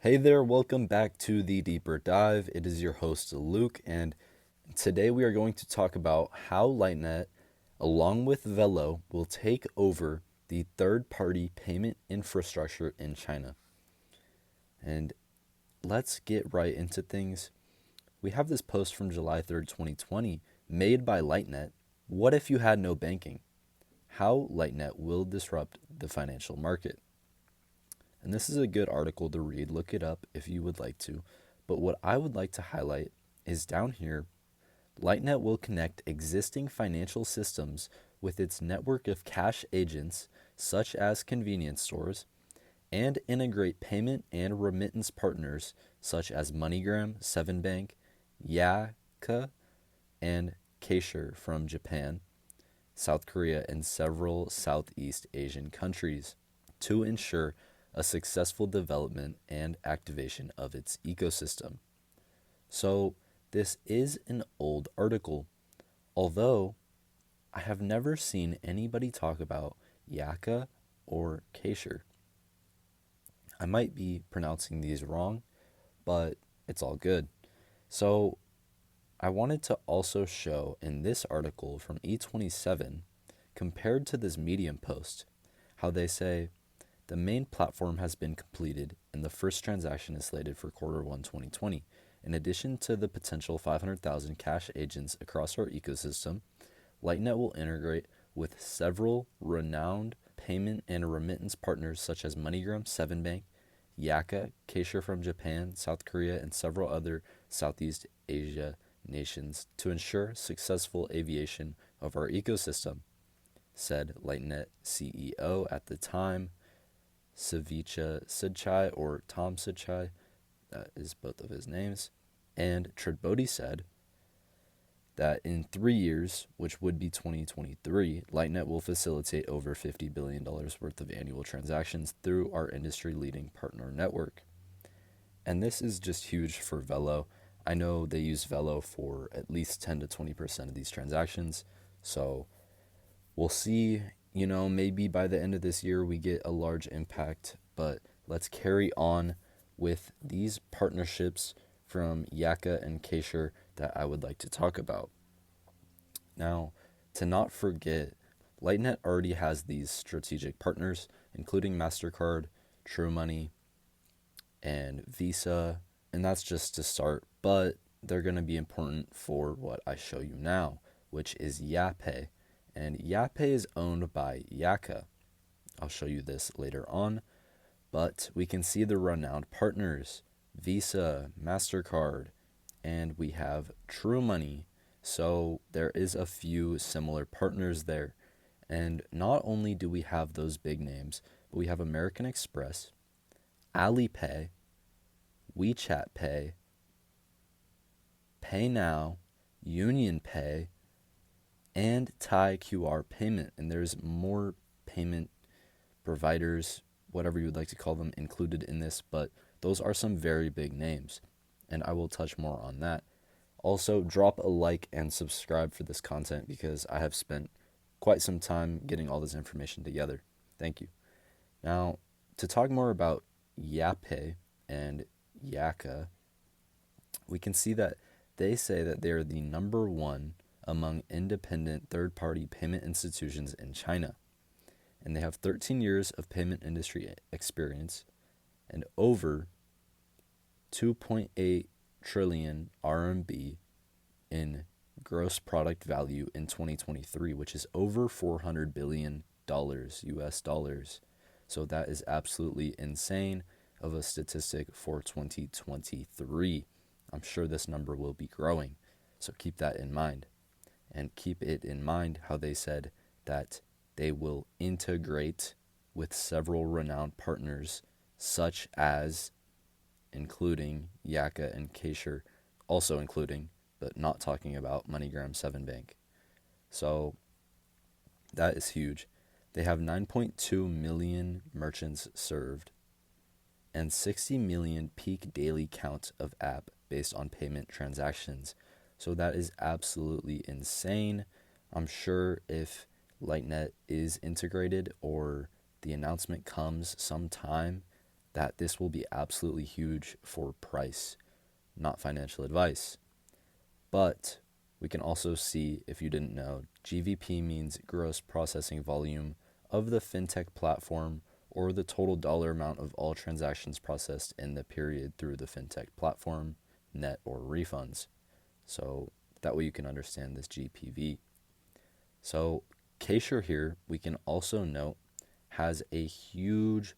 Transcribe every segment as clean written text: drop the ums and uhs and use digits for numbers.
Hey there, welcome back to the Deeper Dive. It is your host, Luke, and today we are going to talk about how Lightnet, along with Velo, will take over the third party payment infrastructure in China. And let's get right into things. We have this post from July 3rd, 2020, made by Lightnet. What if you had no banking? How Lightnet will disrupt the financial market. And this is a good article to read. Look it up if you would like to. But what I would like to highlight is down here, Lightnet will connect existing financial systems with its network of cash agents, such as convenience stores, and integrate payment and remittance partners such as MoneyGram, 7bank, Yeahka, and Keisher from Japan, South Korea, and several Southeast Asian countries to ensure a successful development and activation of its ecosystem. So, this is an old article, although I have never seen anybody talk about Yeahka or Keisher. I might be pronouncing these wrong, but it's all good. So, I wanted to also show in this article from E27, compared to this Medium post, how they say the main platform has been completed and the first transaction is slated for Q1 2020. In addition to the potential 500,000 cash agents across our ecosystem, Lightnet will integrate with several renowned payment and remittance partners such as MoneyGram, 7bank, Yeahka, Keisha from Japan, South Korea, and several other Southeast Asia nations to ensure successful aviation of our ecosystem, said Lightnet CEO at the time, Savicha Sidchai, or Tom Sidchai, that is both of his names. And Tredbody said that in 3 years, which would be 2023, Lightnet will facilitate over $50 billion worth of annual transactions through our industry-leading partner network. And this is just huge for Velo. I know they use Velo for at least 10 to 20% of these transactions. So we'll see, maybe by the end of this year we get a large impact, but let's carry on with these partnerships from Yeahka and Keisher that I would like to talk about. Now, to not forget, Lightnet already has these strategic partners, including MasterCard, TrueMoney, and Visa, and that's just to start, but they're going to be important for what I show you now, which is Yeahpay. And Yeahpay is owned by Yeahka. I'll show you this later on, but we can see the renowned partners, Visa, MasterCard, and we have TrueMoney. So there is a few similar partners there. And not only do we have those big names, but we have American Express, Alipay, WeChat Pay, Pay Now, Union Pay, and Thai QR payment. And there's more payment providers, whatever you would like to call them, included in this, but those are some very big names, and I will touch more on that. Also, drop a like and subscribe for this content because I have spent quite some time getting all this information together. Thank you. Now, to talk more about Yeahpay and Yeahka, we can see that they say that they are the number one among independent third-party payment institutions in China. And they have 13 years of payment industry experience and over 2.8 trillion RMB in gross product value in 2023, which is over $400 billion US dollars. So that is absolutely insane of a statistic for 2023. I'm sure this number will be growing. So keep that in mind. And keep it in mind how they said that they will integrate with several renowned partners, such as including Yeahka and Keisher, also including, but not talking about MoneyGram, 7bank. So that is huge. They have 9.2 million merchants served and 60 million peak daily count of app based on payment transactions. So that is absolutely insane. I'm sure if Lightnet is integrated or the announcement comes sometime that this will be absolutely huge for price, not financial advice. But we can also see, if you didn't know, GVP means gross processing volume of the fintech platform, or the total dollar amount of all transactions processed in the period through the fintech platform, net or refunds. So that way you can understand this GPV. So Kaysure here, we can also note, has a huge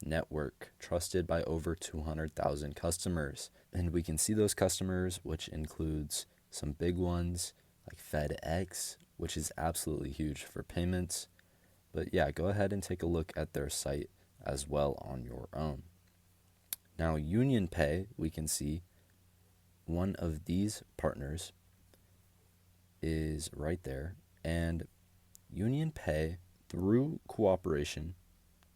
network trusted by over 200,000 customers. And we can see those customers, which includes some big ones like FedEx, which is absolutely huge for payments. But yeah, go ahead and take a look at their site as well on your own. Now, Union Pay, we can see one of these partners is right there. And Union Pay, through cooperation,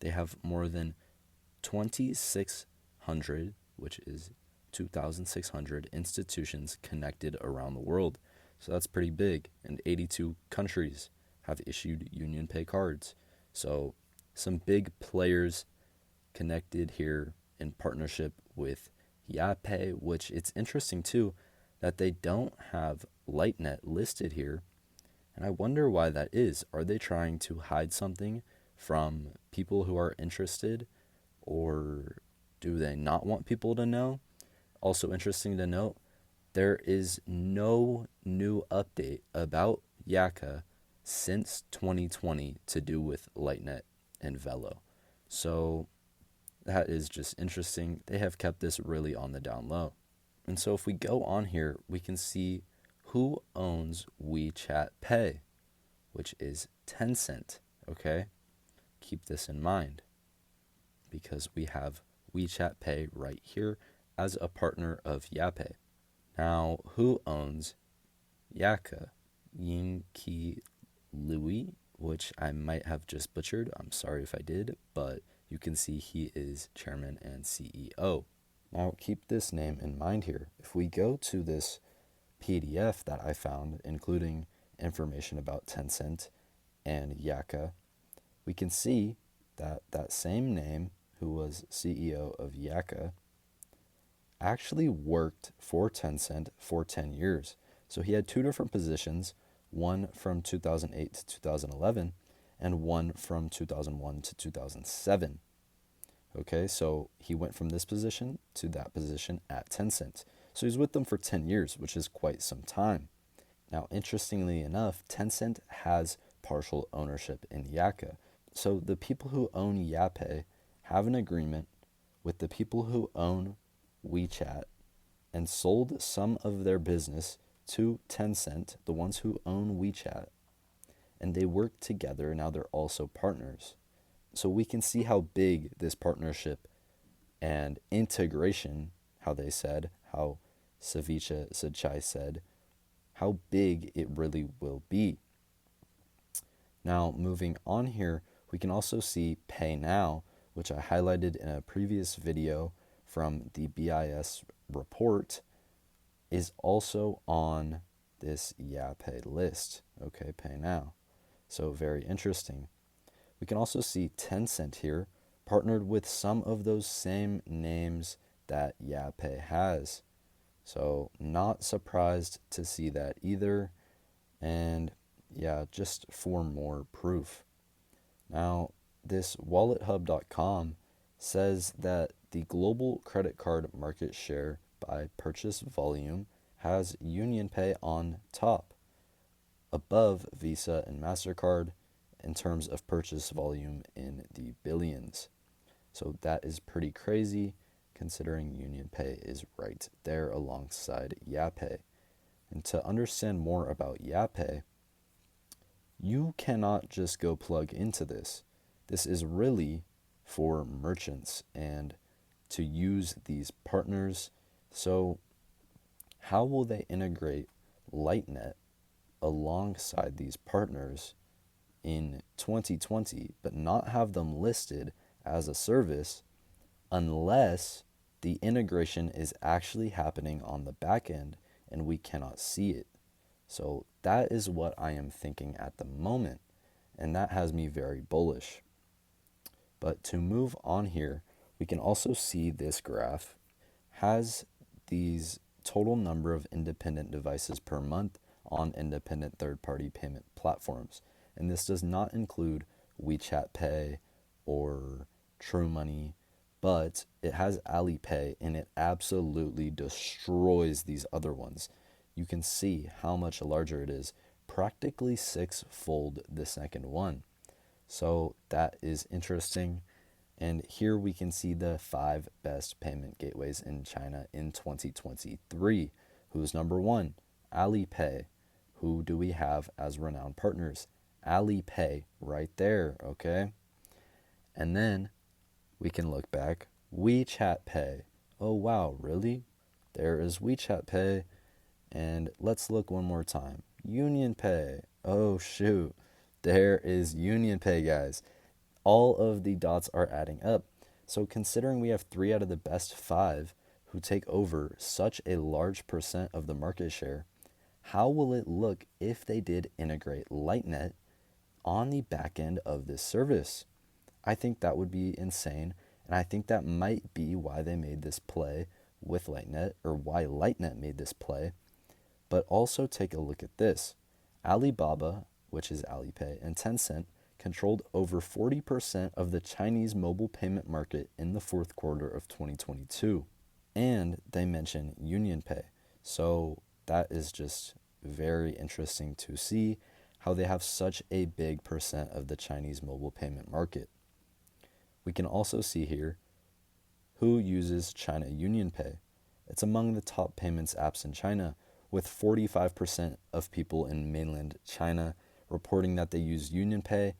they have more than 2,600, which is 2,600 institutions connected around the world. So that's pretty big. And 82 countries have issued Union Pay cards. So some big players connected here in partnership with Yeahka, which it's interesting too that they don't have Lightnet listed here. And I wonder why that is. Are they trying to hide something from people who are interested, or do they not want people to know? Also interesting to note, there is no new update about Yeahka since 2020 to do with Lightnet and Velo. So that is just interesting. They have kept this really on the down low. And so if we go on here, we can see who owns WeChat Pay, which is Tencent, okay? Keep this in mind because we have WeChat Pay right here as a partner of Yeahka. Now, who owns Yeahka? Yingqi Louis, which I might have just butchered. I'm sorry if I did, but you can see he is chairman and CEO. Now, keep this name in mind here. If we go to this PDF that I found, including information about Tencent and Yeahka, we can see that that same name, who was CEO of Yeahka, actually worked for Tencent for 10 years. So he had two different positions, one from 2008 to 2011 and one from 2001 to 2007. Okay, so he went from this position to that position at Tencent. So he's with them for 10 years, which is quite some time. Now, interestingly enough, Tencent has partial ownership in Yeahka. So the people who own Yeahka have an agreement with the people who own WeChat and sold some of their business to Tencent, the ones who own WeChat, and they work together. Now they're also partners. So we can see how big this partnership and integration, how they said, how Savicha Sajai said, how big it really will be. Now, moving on here, we can also see Pay Now, which I highlighted in a previous video from the BIS report, is also on this Yeahka list. Okay, Pay Now. So very interesting. We can also see Tencent here, partnered with some of those same names that Yeahka has. So not surprised to see that either. And yeah, just for more proof. Now, this wallethub.com says that the global credit card market share by purchase volume has UnionPay on top, above Visa and MasterCard in terms of purchase volume in the billions. So that is pretty crazy considering UnionPay is right there alongside Yeahka. And to understand more about Yeahka, you cannot just go plug into this. This is really for merchants and to use these partners. So how will they integrate Lightnet alongside these partners in 2020, but not have them listed as a service unless the integration is actually happening on the back end and we cannot see it? So that is what I am thinking at the moment, and that has me very bullish. But to move on here, we can also see this graph has these total number of independent devices per month on independent third-party payment platforms. And this does not include WeChat Pay or True Money, but it has Alipay, and it absolutely destroys these other ones. You can see how much larger it is, practically six-fold the second one. So that is interesting. And here we can see the 5 best payment gateways in China in 2023. Who's number 1? Alipay. Who do we have as renowned partners? Alipay right there, okay? And then we can look back. WeChat Pay. Oh wow, really? There is WeChat Pay. And let's look one more time. Union Pay. Oh shoot. There is Union Pay, guys. All of the dots are adding up. So considering we have 3 out of the best 5 who take over such a large percent of the market share, how will it look if they did integrate Lightnet on the back end of this service? I think that would be insane, and I think that might be why they made this play with Lightnet, or why Lightnet made this play. But also take a look at this. Alibaba, which is Alipay, and Tencent controlled over 40% of the Chinese mobile payment market in the fourth quarter of 2022. And they mention Union Pay. So that is just very interesting to see how they have such a big percent of the Chinese mobile payment market. We can also see here who uses China Union Pay. It's among the top payments apps in China, with 45% of people in mainland China reporting that they use Union Pay,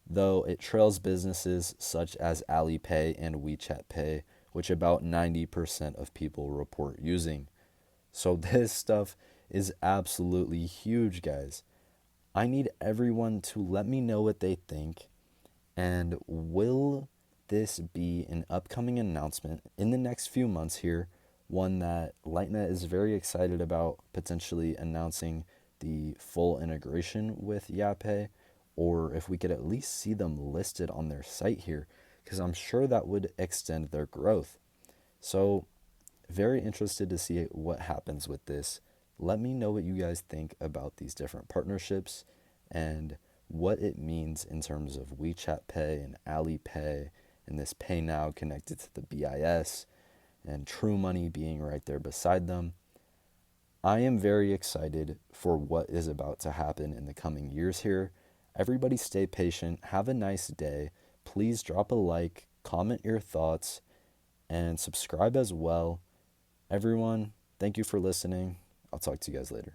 though it trails businesses such as Alipay and WeChat Pay, which about 90% of people report using. So this stuff is absolutely huge, guys. I need everyone to let me know what they think, and will this be an upcoming announcement in the next few months here, one that Lightnet is very excited about potentially announcing the full integration with Yeahka, or if we could at least see them listed on their site here, because I'm sure that would extend their growth. So very interested to see what happens with this. Let me know what you guys think about these different partnerships and what it means in terms of WeChat Pay and Alipay and this Pay Now connected to the BIS and True Money being right there beside them. I am very excited for what is about to happen in the coming years here. Everybody stay patient. Have a nice day. Please drop a like, comment your thoughts, and subscribe as well. Everyone, thank you for listening. I'll talk to you guys later.